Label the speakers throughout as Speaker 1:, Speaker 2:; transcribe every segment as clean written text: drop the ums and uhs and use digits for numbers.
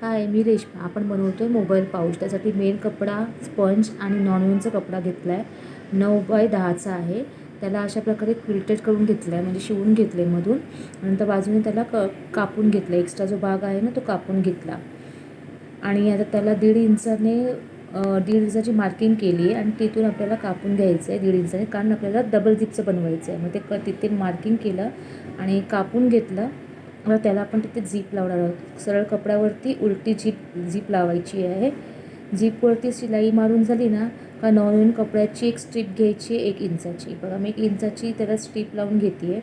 Speaker 1: हाय, मी रेश्मा. आपण बनवतो आहे मोबाईल पाऊच. त्यासाठी मेन कपडा स्पंज आणि नॉनवेनचा कपडा घेतला आहे. 9x10चा आहे. त्याला अशा प्रकारे क्विल्टेड करून घेतला आहे, म्हणजे शिवून घेतले मधून. नंतर बाजूने त्याला कापून घेतलं. एक्स्ट्रा जो भाग आहे ना तो कापून घेतला. आणि आता त्याला 1.5 इंचाची मार्किंग केली आहे आणि तिथून आपल्याला कापून घ्यायचं आहे 1.5 इंचाने, कारण आपल्याला डबल झिपचं बनवायचं आहे. मग ते तिथे मार्किंग केलं आणि कापून घेतलं. मग त्याला आपण तिथे झीप लावणार आहोत. सरळ कपड्यावरती उलटी झीप लावायची आहे. झीपवरती शिलाई मारून झाली ना का नॉर्मल कपड्याची एक स्ट्रीप घ्यायची 1 इंचाची. बघा मी 1 इंचाची त्याला स्ट्रीप लावून घेते आहे.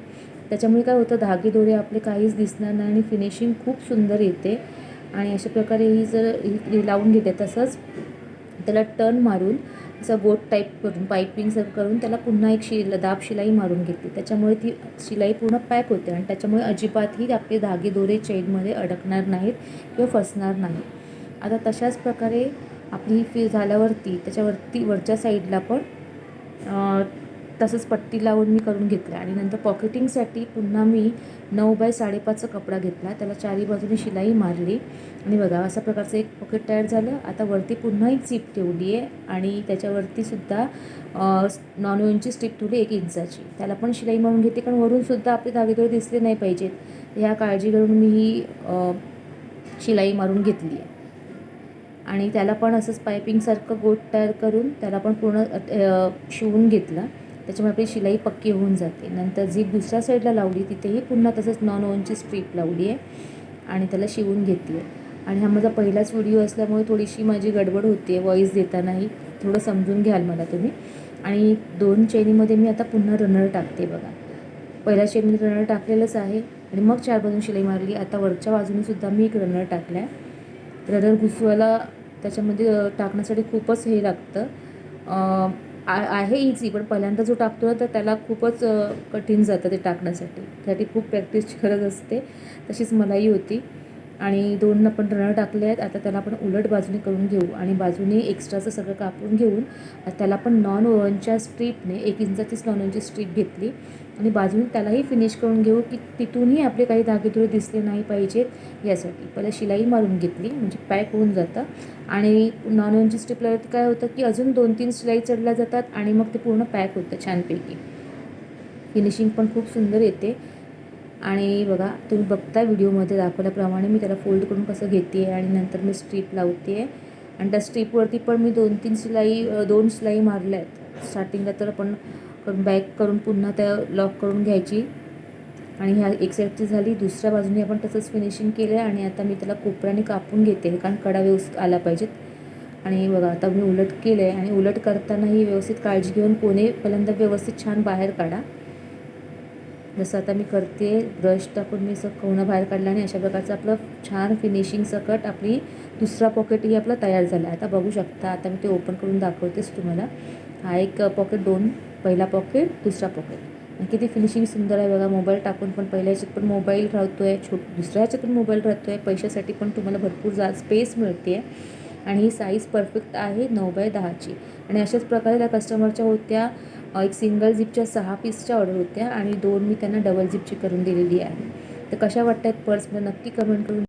Speaker 1: त्याच्यामुळे काय होतं, धागेदोरे आपले काहीच दिसणार नाही आणि फिनिशिंग खूप सुंदर येते. आणि अशा प्रकारे ही लावून घेते. तसंच त्याला टर्न मारून असं गोट टाईप करून पायपिंगसारखं करून त्याला पुन्हा एक दाब शिलाई मारून घेते. त्याच्यामुळे ती शिलाई पूर्ण पॅक होते आणि त्याच्यामुळे अजिबातही आपले धागेदोरे चेनमध्ये अडकणार नाहीत किंवा फसणार नाही. आता तशाच प्रकारे आपली ही झाल्यावरती त्याच्यावरती वरच्या साईडला पण तसंच पट्टी लावून मी करून घेतलं. आणि नंतर पॉकेटिंगसाठी पुन्हा मी 9x5.5चा कपडा घेतला. त्याला चारी बाजूने शिलाई मारली आणि बघा अशा प्रकारचं एक पॉकेट तयार झालं. आता वरती पुन्हा एक झीप ठेवली आहे आणि त्याच्यावरती सुद्धा नॉनवेनची स्ट्रीप ठेवली 1 इंचाची. त्याला पण शिलाई मारून घेते, कारण वरूनसुद्धा आपले धागेदोरे दिसले नाही पाहिजेत, ह्या काळजी करून मी ही शिलाई मारून घेतली आहे. आणि त्याला पण असंच पायपिंगसारखं गोट तयार करून त्याला पण पूर्ण शिवून घेतलं. त्याच्यामुळे आपली शिलाई पक्की होऊन जाते. नंतर झीप दुसऱ्या साईडला लावली, तिथेही पुन्हा तसंच नॉनवेनची स्ट्रीप लावली आहे आणि त्याला शिवून घेते आहे. आणि हा माझा पहिलाच व्हिडिओ असल्यामुळे थोडीशी माझी गडबड होते आहे व्हॉईस देतानाही, थोडं समजून घ्याल मला तुम्ही. आणि 2 चेनीमध्ये मी आता पुन्हा रनर टाकते. बघा पहिल्या चेनमध्ये रनर टाकलेलंच आहे आणि मग 4 बाजून शिलाई मारली. आता वरच्या बाजूने सुद्धा मी एक रनर टाकला आहे. रनर घुसवायला त्याच्यामध्ये टाकण्यासाठी खूपच हे लागतं, आहे इझी, पण पहिल्यांदा जो टाकतो ना तर त्याला खूपच कठीण जातं ते टाकण्यासाठी. त्यासाठी खूप प्रॅक्टिसची गरज असते. तशीच मलाही होती. आणि 2 आपण रनर टाकले आहेत. आता त्याला आपण उलट बाजूने करून घेऊ आणि बाजूने एक्स्ट्राचं सगळं कापून घेऊन त्याला पण नॉनवेनच्या स्ट्रीपने 1 इंचाचीच नॉनवेनची स्ट्रीप घेतली आणि बाजूने त्यालाही फिनिश करून घेऊ, की तिथूनही आपले काही धागेदोरे दिसले नाही पाहिजेत यासाठी. पहिला शिलाई मारून घेतली म्हणजे पॅक होऊन जातं. आणि नॉनवेनची स्ट्रीप लावली काय होतं, की अजून 2-3 शिलाई चढल्या जातात आणि मग ते पूर्ण पॅक होतं छानपैकी. फिनिशिंग पण खूप सुंदर येते. आणि बघा तुम्ही बघता व्हिडिओमध्ये दाखवल्याप्रमाणे मी त्याला फोल्ड करून कसं घेते आहे आणि नंतर मी स्ट्रीप लावते आहे. आणि त्या स्ट्रीपवरती पण मी 2 शिलाई मारल्या आहेत स्टार्टिंगला. तर आपण बॅक करून पुन्हा त्या लॉक करून घ्यायची. आणि ह्या एक साईडची झाली. दुसऱ्या बाजूने आपण तसंच फिनिशिंग केलं आहे. आणि आता मी त्याला कोपऱ्याने कापून घेते, कारण कडा व्यवस्थित आला पाहिजेत. आणि बघा आता मी उलट केलं आहे आणि उलट करतानाही व्यवस्थित काळजी घेऊन कोणे पहिल्यांदा व्यवस्थित छान बाहेर काढा. जसं आता मी करते, ब्रश टाकून मी असं कोणं बाहेर काढलं आणि अशा प्रकारचं आपलं छान फिनिशिंग सकट आपली दुसरा पॉकेटही आपला तयार झाला आहे. आता बघू शकता. आता मी ते ओपन करून दाखवतेच तुम्हाला. हा एक पॉकेट, 2 पहिला पॉकेट, दुसरा पॉकेट. किती फिनिशिंग सुंदर आहे बघा. मोबाईल टाकून पण पहिल्या ह्याच्यात पण मोबाईल राहतो आहे, दुसऱ्या ह्याच्यात पण मोबाईल राहतो आहे. पैशासाठी पण तुम्हाला भरपूर स्पेस मिळते आहे. आणि ही साईज परफेक्ट आहे 9x10ची. आणि अशाच प्रकारे त्या कस्टमरच्या होत्या. एक सिंगल झिपच्या 6 पीसच्या ऑर्डर होत्या आणि 2 मी त्यांना डबल झिपची करून दिलेली आहे. तर कशा वाटत आहेत पर्स मला नक्की कमेंट करून